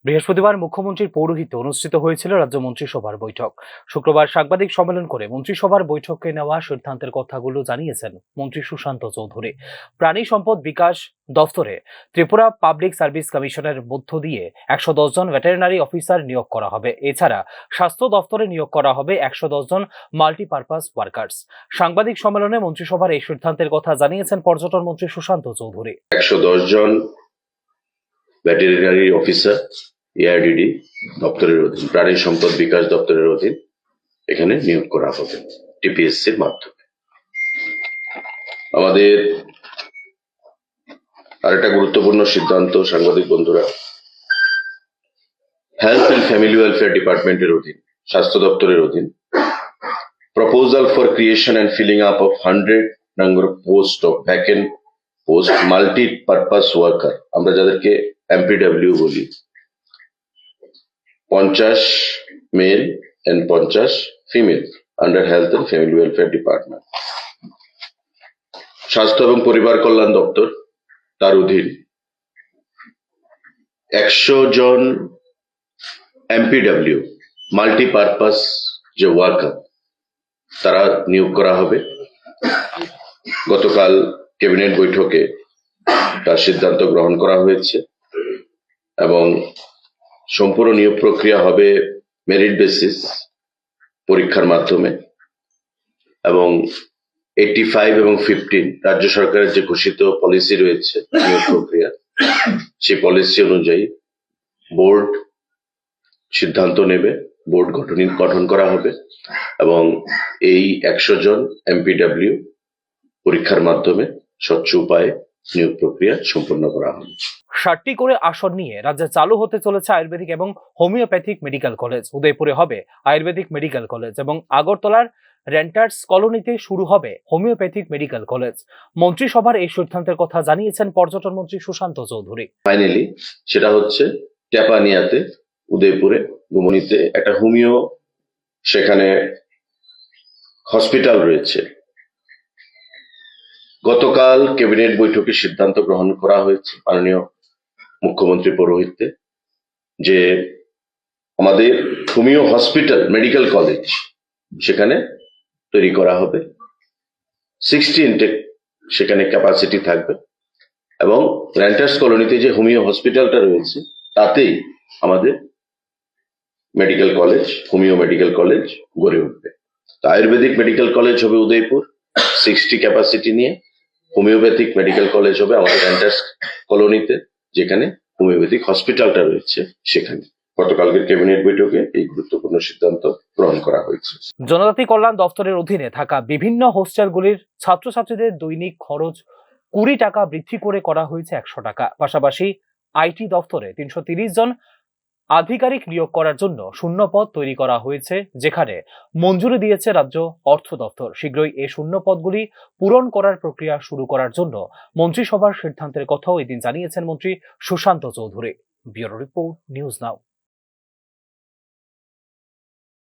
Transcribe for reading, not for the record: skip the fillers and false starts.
বৃহস্পতিবার মুখ্যমন্ত্রীর পৌরোহিত্যে অনুষ্ঠিত হয়েছিল রাজ্য মন্ত্রিসভার বৈঠক। শুক্রবার সাংবাদিক সম্মেলন করে মন্ত্রিসভার বৈঠকে নেওয়া সিদ্ধান্তের কথাগুলো জানিয়েছেন মন্ত্রী সুশান্ত চৌধুরী। প্রাণী সম্পদ বিকাশ দফতরে ত্রিপুরা পাবলিক সার্ভিস কমিশনের মধ্য দিয়ে 110 জন ভেটেরিনারি অফিসার নিয়োগ করা হবে। এছাড়া স্বাস্থ্য দফতরে নিয়োগ করা হবে 110 জন মাল্টিপারপাস ওয়ার্কার্স। সাংবাদিক সম্মেলনে মন্ত্রিসভার এই সিদ্ধান্তের কথা জানিয়েছেন পর্যটন মন্ত্রী সুশান্ত চৌধুরী। 110 জন ভেটেরিনারি অফিসার এআরডিডি দপ্তরের অধীন, প্রাণী সম্পদ বিকাশ দপ্তরের অধীন এখানে নিয়োগ করা হবে টিপিএসসির মাধ্যমে। আমাদের আরেকটা গুরুত্বপূর্ণ সিদ্ধান্ত, সাংবাদিক বন্ধুরা, হেলথ এন্ড ফ্যামিলি ওয়েলফেয়ার ডিপার্টমেন্টের অধীন, স্বাস্থ্য দপ্তরের অধীন, proposal for creation and filling up of 100 number of post of vacant post multipurpose worker, আমরা যাদেরকে এমপিডব্লিউ বলি, 50 male and 50 female under health and family welfare department. স্বাস্থ্য এবং পরিবার কল্যাণ দপ্তর তার অধীন 100 জন এমপিডব্লিউ মাল্টিপারপাস যে ওয়ার্কার তারা নিয়োগ করা হবে। গতকাল ক্যাবিনেট বৈঠকে তার সিদ্ধান্ত গ্রহণ করা হয়েছে এবং সম্পূর্ণ নিয়োগ প্রক্রিয়া হবে মেরিট বেসিস পরীক্ষার মাধ্যমে এবং 85 এবং 15 রাজ্য সরকারের যে ঘোষিত পলিসি রয়েছে নিয়োগ প্রক্রিয়া, সেই পলিসি অনুযায়ী বোর্ড সিদ্ধান্ত নেবে, বোর্ড গঠন করা হবে এবং এই 100 জন এমপিডব্লিউ পরীক্ষার মাধ্যমে স্বচ্ছ উপায়ে নিয়োগ প্রক্রিয়া সম্পন্ন করা হবে। 60টি করে আসন নিয়ে রাজ্যে চালু হতে চলেছে আয়ুর্বেদিক এবং হোমিওপ্যাথিক মেডিকেল কলেজ। উদয়পুরে হবে আয়ুর্বেদিক মেডিকেল কলেজ এবং আগরতলার রেন্টার্স কলোনিতে শুরু হবে হোমিওপ্যাথিক মেডিকেল কলেজ। মন্ত্রিসভার এই সিদ্ধান্তের কথা জানিয়েছেন পর্যটন মন্ত্রী সুশান্ত চৌধুরী। ফাইনালি সেটা হচ্ছে টেপানিয়াতে, উদয়পুরে, গুমনিতে একটা হোমিও সেখানে হসপিটাল রয়েছে। গতকাল ক্যাবিনেট বৈঠকে সিদ্ধান্ত গ্রহণ করা হয়েছে মাননীয় মুখ্যমন্ত্রী পৌরোহিত্যে যে আমাদের হোমিও হসপিটাল মেডিকেল কলেজ সেখানে তৈরি করা হবে। 60 ইনটেক সেখানে ক্যাপাসিটি থাকবে এবং রেন্টার্স কলোনিতে যে হোমিও হসপিটালটা রয়েছে তাতেই আমাদের medical college, homeo medical college গড়ে উঠবে। আয়ুর্বেদিক মেডিকেল কলেজ হবে উদয়পুর 60 ক্যাপাসিটি নিয়ে, হোমিওপ্যাথিক মেডিকেল কলেজ হবে আমাদের রেন্টার্স কলোনিতে যেখানে হোমিওপ্যাথিক হসপিটালটা রয়েছে সেখানে। গতকালকের ক্যাবিনেট বৈঠকে এই গুরুত্বপূর্ণ সিদ্ধান্ত গ্রহণ করা হয়েছে। জনজাতি কল্যাণ দপ্তরের অধীনে থাকা বিভিন্ন হোস্টেলগুলির ছাত্রছাত্রীদের দৈনিক খরচ 20 টাকা বৃদ্ধি করে করা হয়েছে 100 টাকা। পাশাপাশি আইটি দপ্তরে 330 জন আধিকারিক নিয়োগ করার জন্য শূন্য পদ তৈরি করা হয়েছে, যেখানে মঞ্জুরি দিয়েছে রাজ্য অর্থ দপ্তর। শীঘ্রই এই শূন্য পদগুলি পূরণ করার প্রক্রিয়া শুরু করার জন্য মন্ত্রিসভার সিদ্ধান্তের কথাও এদিন জানিয়েছেন মন্ত্রী Sushanta Chowdhury. Bureau report, news নাও।